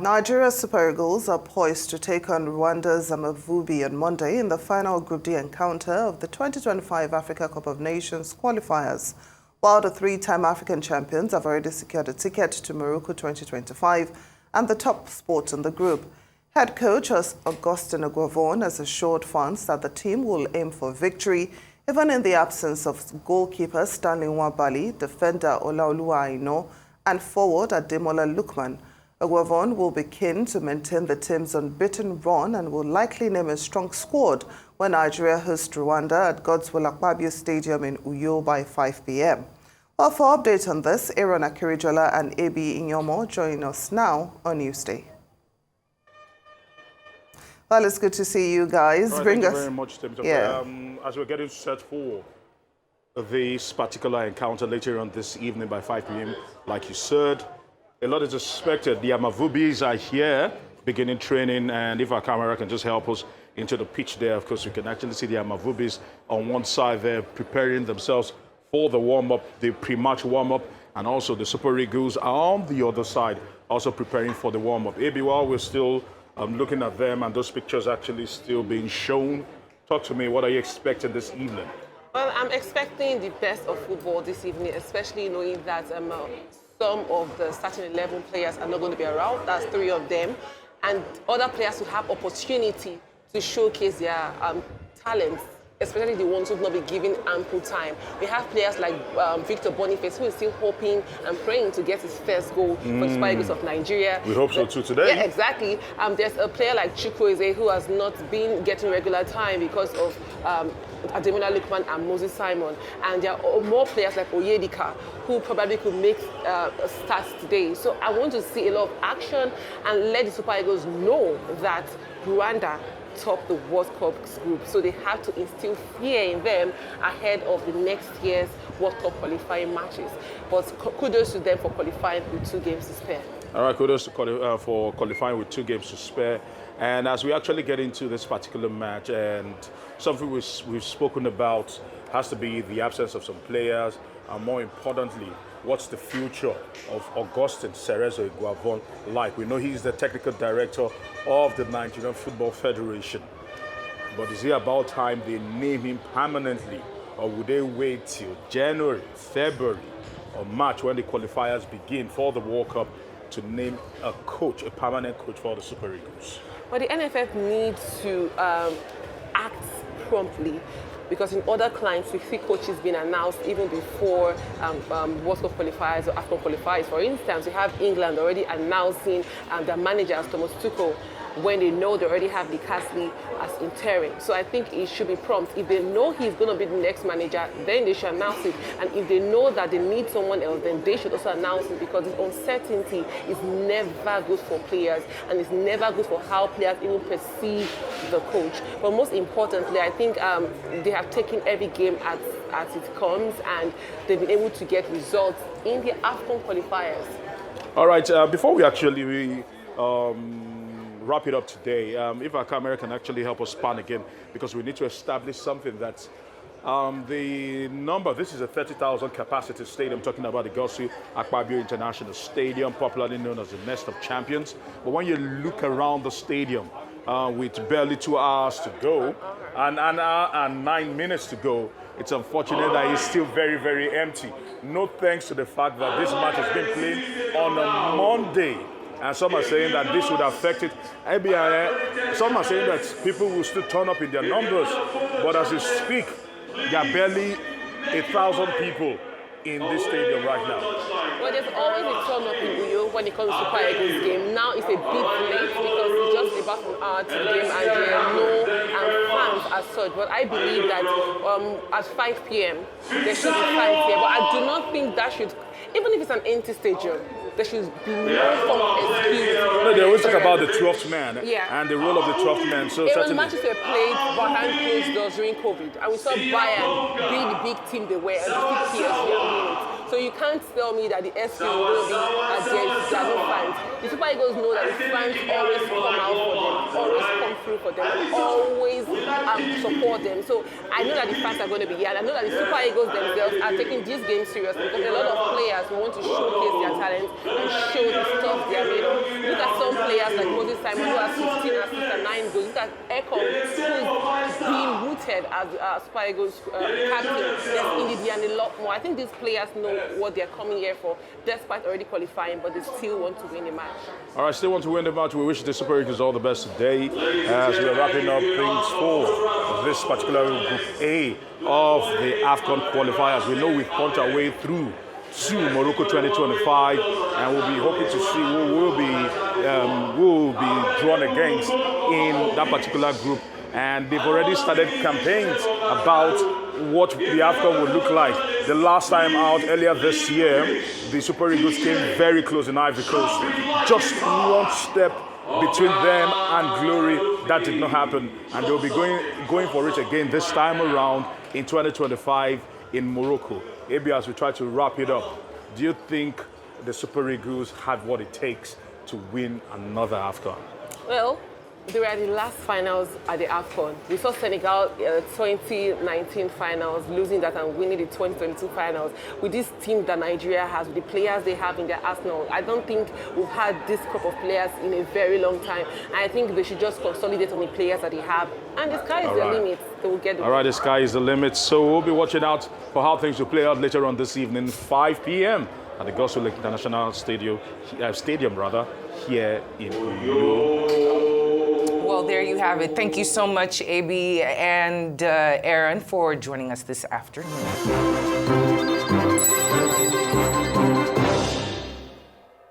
Nigeria's Super Eagles are poised to take on Rwanda's Amavubi on Monday in the final Group D encounter of the 2025 Africa Cup of Nations qualifiers, while the three-time African champions have already secured a ticket to Morocco 2025 and the top spot in the group. Head coach Augustin Oguavon has assured fans that the team will aim for victory, even in the absence of goalkeeper Stanley Nwabali, defender Olaoluwa Aino, and forward Ademola Lookman. Oguavon will be keen to maintain the team's unbeaten run and will likely name a strong squad when Nigeria hosts Rwanda at Godswill Akpabio Stadium in Uyo by 5 p.m. Well, for updates on this, Aaron Akirijola and AB Inyomo join us now on Newsday. Well, it's good to see you guys. Right, thank you very much, Tim. Yeah. As we're getting set for this particular encounter later on this evening by 5 p.m., like you said, a lot is expected. The Amavubis are here beginning training, and if our camera can just help us into the pitch there, of course, we can actually see the Amavubis on one side there preparing themselves for the warm-up, the pre-match warm-up, and also the Super Eagles are on the other side, also preparing for the warm-up. AB, while we're still looking at them and those pictures actually still being shown, talk to me, what are you expecting this evening? Well, I'm expecting the best of football this evening, especially knowing that some of the starting 11 players are not going to be around. That's 3 of them. And other players will have opportunity to showcase their talents, especially the ones who will not be given ample time. We have players like Victor Boniface, who is still hoping and praying to get his first goal for the Super Eagles of Nigeria. We hope so too today. Yeah, exactly. There's a player like Chukwueze who has not been getting regular time because of Ademola Lookman and Moses Simon. And there are more players like Oyedika who probably could make starts today. So I want to see a lot of action and let the Super Eagles know that Rwanda top the World Cup group. So they have to instill fear in them ahead of the next year's World Cup qualifying matches. But kudos to them for qualifying with 2 games to spare. All right, kudos for qualifying with 2 games to spare. And as we actually get into this particular match, and something we've spoken about has to be the absence of some players, and more importantly, what's the future of Augustin Cerezo Oguavon like? We know he's the technical director of the Nigerian Football Federation. But is it about time they name him permanently, or would they wait till January, February, or March when the qualifiers begin for the World Cup to name a coach, a permanent coach for the Super Eagles? Well, the NFF needs to act promptly, because in other clients, we see coaches being announced even before World Cup qualifiers or AFCON qualifiers. For instance, we have England already announcing their manager as Thomas Tuchel when they know they already have Lee Casley as interim. So I think it should be prompt. If they know he's going to be the next manager, then they should announce it. And if they know that they need someone else, then they should also announce it, because this uncertainty is never good for players, and it's never good for how players even perceive the coach. But most importantly, I think they have taken every game as it comes, and they've been able to get results in the AFCON qualifiers. All right, before we actually wrap it up today, if our camera can actually help us pan again, because we need to establish something that the number, this is a 30,000 capacity stadium, talking about the Godswill Akpabio International Stadium, popularly known as the Nest of Champions. But when you look around the stadium with barely 2 hours to go and an hour and 9 minutes to go, it's unfortunate that it's still very, very empty. No thanks to the fact that this match has been played on a Monday. And some are saying that this would affect it. Some are saying that people will still turn up in their numbers. But as we speak, there are barely 1,000 people in this stadium right now. Well, there's always a turn up in Uyo when it comes to Super Eagles game. Now it's a bit late because it's just about an hour to the game, and there are no fans as such. But I believe that at 5 p.m. there should be fans here. But I do not think that should, even if it's an empty stadium, there should be no form of excuse. No, they always talk about the 12th man and the role of the 12th man. So even matches were played behind closed doors during COVID, and we saw Bayern being the big team they were, and the PSG and win it. So you can't tell me that the SQ will be there are no fans. The Super Eagles know that the fans always come out for them, always come through for them, always support them. So I know that the fans are going to be here, and I know that the Super Eagles themselves are taking this game seriously, because a lot of players who want to showcase their talent and show the stuff they are made of. Look at some players like Moses Simon, who has 15 assists and 9 goals. Look at Ekong, who's being rooted as Super Eagles captain. There's Indidi and a lot more. I think these players know what they're coming here for, despite already qualifying, but they still want to win the match. All right, still want to win the match. We wish the Super Eagles all the best today as we're wrapping up things for this particular Group A of the AFCON qualifiers. We know we've punched our way through to Morocco 2025, and we'll be hoping to see who will be drawn against in that particular group. And they've already started campaigns about what the AFCON would look like. The last time out, earlier this year, the Super Eagles came very close in Ivory Coast. Just one step between them and glory. That did not happen. And they'll be going for it again this time around in 2025 in Morocco. Maybe as we try to wrap it up, do you think the Super Eagles have what it takes to win another AFCON? Well, they were at the last finals at the AFCON. We saw Senegal 2019 finals, losing that and winning the 2022 finals. With this team that Nigeria has, with the players they have in their arsenal, I don't think we've had this crop of players in a very long time. And I think they should just consolidate on the players that they have. And the sky is the limit. They will get the All right, the sky is the limit. So we'll be watching out for how things will play out later on this evening, 5 p.m. at the Gospel International Stadium here in Uyo. Well, there you have it. Thank you so much, AB and Aaron, for joining us this afternoon.